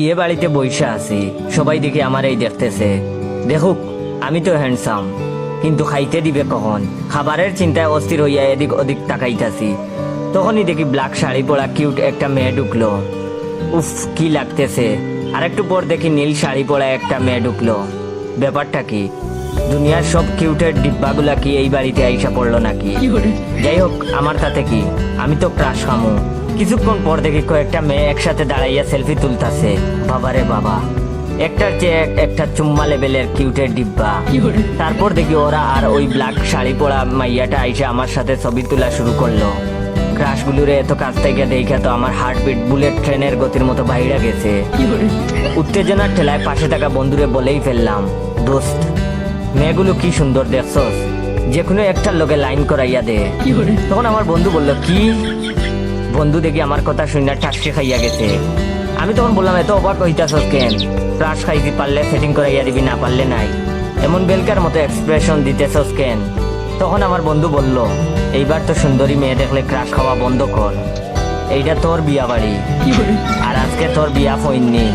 বিয়ে বাড়িতে বইসা আছি, সবাই দেখি আমার এই দেখতেছে। দেখুক আমি তো হ্যান্ডসাম, কিন্তু খাইতে দিবে কখন, খাবারের চিন্তায় অস্থির হইয়া এদিক ওদিক তাকাইতাছি। তখনই দেখি ব্ল্যাক শাড়ি পরা কিউট একটা মেয়ে ঢুকলো। উফ কি লাগতেছে। আর একটু পর দেখি নীল শাড়ি পরা একটা মেয়ে ঢুকলো। ব্যাপারটা কি, দুনিয়ার সব কিউটের ডিব্বাগুলা কি এই বাড়িতে আইসা পড়লো নাকি? যাই হোক, আমার তাতে কি, আমি তো ক্রাশ খামু। কিছুক্ষণ পর দেখি কয়েকটা মেয়ে একসাথে দাঁড়াইয়া সেলফি তুলতাছে। বাবারে বাবা, একটার চেয়ে একটা চুম্মা লেভেলের কিউটের ডিব্বা। তারপর দেখি ওরা আর ওই ব্ল্যাক শাড়ি পরা মাইয়াটা আইসা আমার সাথে ছবি তোলা শুরু করলো। ক্রাশগুলোরে এত কাছ থেকে দেখে তো আমার হার্টবিট বুলেট ট্রেনের গতির মতো বাইরে গেছে। উত্তেজনার ঠেলায় পাশে থাকা বন্ধুরে বলেই ফেললাম, দোস্ত মেয়েগুলো কি সুন্দর দেখছস, যে কোনো একটার লোকে লাইন করাইয়া দে। তখন আমার বন্ধু বলল, কি? বন্ধু দেখি আমার কথা শুনে টাস্কি খাইয়া গেছে। আমি তখন বললাম, এত অবাক হইতাছস কেন? ক্রাশ খাইছি, পারলে সেটিং করাইয়া দিবি, না পারলে নাই। এমন বেলকার মতো এক্সপ্রেশন দিতেছস কেন? তখন আমার বন্ধু বলল, এইবার তো সুন্দরী মেয়ে দেখলে ক্রাশ খাওয়া বন্ধ কর। এইটা তোর বিয়া বাড়ি, আর আজকে তোর বিয়া হইনি।